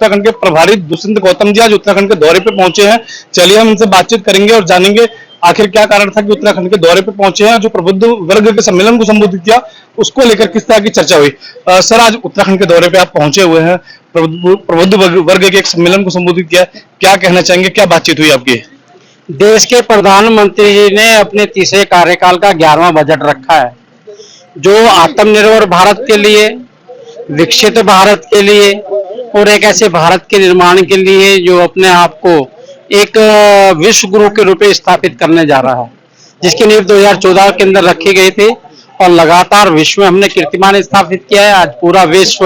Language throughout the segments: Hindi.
उत्तराखंड के प्रभारी दुष्यंत गौतम जी आज उत्तराखंड के दौरे पे पहुंचे हैं। चलिए हम इनसे बातचीत करेंगे और जानेंगे आखिर क्या कारण था कि उत्तराखंड के दौरे पे पहुंचे हैं। जो प्रबुद्ध वर्ग के सम्मेलन को संबोधित किया उसको लेकर किस तरह की चर्चा हुई। सर, आज उत्तराखंड के दौरे पे आप पहुंचे हुए हैं, प्रबुद्ध वर्ग के एक सम्मेलन को संबोधित किया, क्या कहना चाहेंगे, क्या बातचीत हुई आपकी? देश के प्रधानमंत्री जी ने अपने तीसरे कार्यकाल का 11वां बजट रखा है, जो आत्मनिर्भर भारत के लिए, विकसित भारत के लिए और एक ऐसे भारत के निर्माण के लिए जो अपने आप को एक विश्व गुरु के रूप में स्थापित करने जा रहा है, जिसकी नींव 2014 के अंदर रखी गई थी और लगातार विश्व में हमने कीर्तिमान स्थापित किया है। आज पूरा विश्व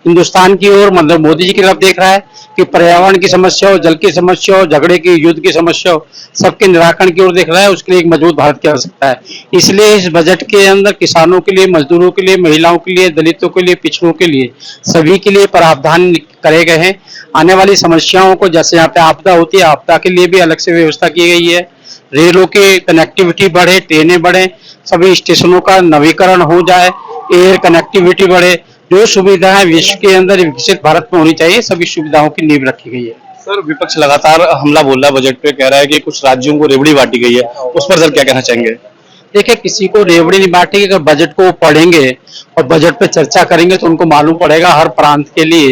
हिंदुस्तान की ओर, मतलब मोदी जी की तरफ देख रहा है कि पर्यावरण की समस्या हो, जल की समस्या हो, झगड़े की, युद्ध की समस्या हो, सबके निराकरण की ओर देख रहा है। उसके लिए एक मजबूत भारत की आवश्यकता है। इसलिए इस बजट के अंदर किसानों के लिए, मजदूरों के लिए, महिलाओं के लिए, दलितों के लिए, पिछड़ों के लिए, सभी के लिए प्रावधान करे गए हैं। आने वाली समस्याओं को, जैसे यहाँ पे आपदा होती है, आपदा के लिए भी अलग से व्यवस्था की गई है। रेलों की कनेक्टिविटी बढ़े, ट्रेनें बढ़े, सभी स्टेशनों का नवीकरण हो जाए, एयर कनेक्टिविटी बढ़े, जो सुविधाएं विश्व के अंदर विकसित भारत में होनी चाहिए, सभी सुविधाओं की नींव रखी गई है। सर, विपक्ष लगातार हमला बोल रहा है बजट पे, कह रहा है कि कुछ राज्यों को रेवड़ी बांटी गई है, उस पर सर क्या कहना चाहेंगे? देखिए, किसी को रेवड़ी नहीं बांटेगी। अगर बजट को पढ़ेंगे और बजट पे चर्चा करेंगे तो उनको मालूम पड़ेगा हर प्रांत के लिए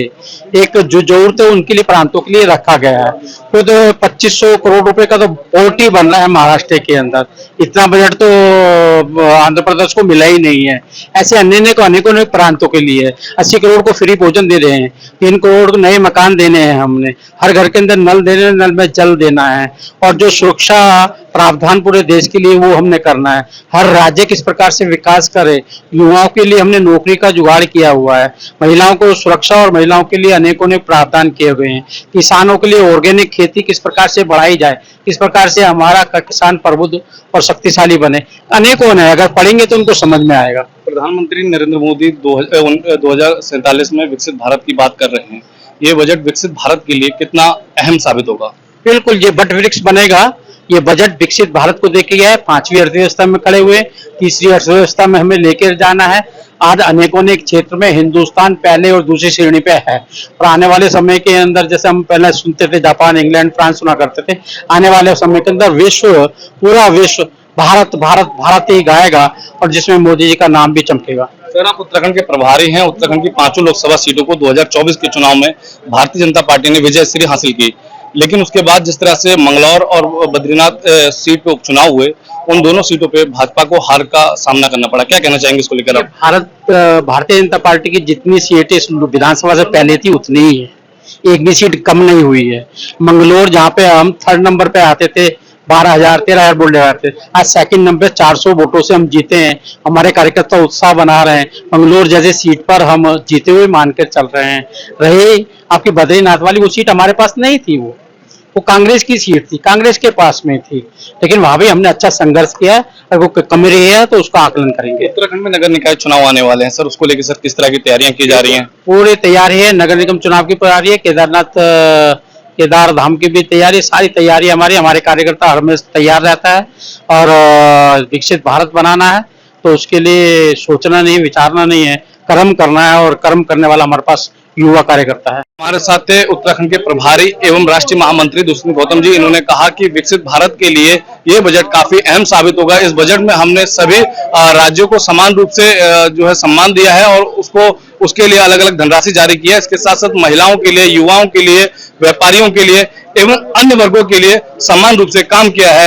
एक जो जरूरत है उनके लिए, प्रांतों के लिए रखा गया है। तो 2500 करोड़ रुपए का तो पोर्ट ही बन रहा है महाराष्ट्र के अंदर। इतना बजट तो आंध्र प्रदेश को मिला ही नहीं है। ऐसे अनेकों प्रांतों के लिए 80 करोड़ को फ्री भोजन दे रहे हैं, 3 करोड़ को नए मकान देने हैं हमने, हर घर के अंदर नल देने, नल में जल देना है, और जो सुरक्षा प्रावधान पूरे देश के लिए वो हमने करना है। हर राज्य किस प्रकार से विकास करे, युवाओं के लिए हमने नौकरी का जुगाड़ किया हुआ है, महिलाओं को सुरक्षा और महिलाओं के लिए अनेकों प्रावधान किए हुए हैं। किसानों के लिए ऑर्गेनिक खेती किस प्रकार से बढ़ाई जाए, किस प्रकार से हमारा किसान प्रबुद्ध और शक्तिशाली बने, अनेकों है। अगर पढ़ेंगे तो उनको समझ में आएगा। प्रधानमंत्री नरेंद्र मोदी 2047 में विकसित भारत की बात कर रहे हैं। ये बजट विकसित भारत के लिए कितना अहम साबित होगा? बिल्कुल, ये बट वृक्ष बनेगा। ये बजट विकसित भारत को देके गया है। 5वीं अर्थव्यवस्था में खड़े हुए, तीसरी अर्थव्यवस्था में हमें लेकर जाना है। आज अनेकों क्षेत्र में हिंदुस्तान पहले और दूसरी श्रेणी पे है, और आने वाले समय के अंदर, जैसे हम पहले सुनते थे जापान, इंग्लैंड, फ्रांस सुना करते थे, आने वाले समय के अंदर विश्व, पूरा विश्व भारत भारत भारत ही गाएगा, और जिसमें मोदी जी का नाम भी चमकेगा। सर, आप उत्तराखंड के प्रभारी हैं। उत्तराखंड की 5 लोकसभा सीटों को 2024 के चुनाव में भारतीय जनता पार्टी ने विजय श्री हासिल की, लेकिन उसके बाद जिस तरह से मंगलौर और बद्रीनाथ सीट पे उपचुनाव हुए, उन दोनों सीटों पे भाजपा को हार का सामना करना पड़ा। क्या कहना चाहेंगे इसको लेकर आप? भारतीय जनता पार्टी की जितनी सीटें विधानसभा से पहले थी उतनी ही है, एक भी सीट कम नहीं हुई है। मंगलौर, जहाँ पे हम 3rd नंबर पे आते थे, 12,000 13,000 वोट ले आते, आज 2nd नंबर 400 वोटों से हम जीते हैं। हमारे कार्यकर्ता उत्साह बना रहे हैं। मंगलौर जैसे सीट पर हम जीते हुए मानकर चल रहे हैं। रहे आपकी बद्रीनाथ वाली, वो सीट हमारे पास नहीं थी, वो कांग्रेस की सीट थी, कांग्रेस के पास में थी, लेकिन वहां भी हमने अच्छा संघर्ष किया। अगर वो कमी रही है तो उसका आकलन करेंगे। उत्तराखंड में नगर निकाय चुनाव आने वाले हैं सर, उसको लेकर सर किस तरह की तैयारियां की जा रही हैं? पूरी तैयारी है। नगर निगम चुनाव की तैयारी है, केदार धाम की भी तैयारी, सारी तैयारी हमारे कार्यकर्ता हमेशा तैयार रहता है। और विकसित भारत बनाना है तो उसके लिए सोचना नहीं, विचारना नहीं है, कर्म करना है, और कर्म करने वाला हमारे पास युवा कार्यकर्ता है। हमारे साथ थे उत्तराखंड के प्रभारी एवं राष्ट्रीय महामंत्री दुष्यंत गौतम जी। इन्होंने कहा कि विकसित भारत के लिए ये बजट काफी अहम साबित होगा। इस बजट में हमने सभी राज्यों को समान रूप से जो है सम्मान दिया है, और उसके लिए अलग अलग धनराशि जारी की है। इसके साथ साथ महिलाओं के लिए, युवाओं के लिए, व्यापारियों के लिए एवं अन्य वर्गों के लिए समान रूप से काम किया है।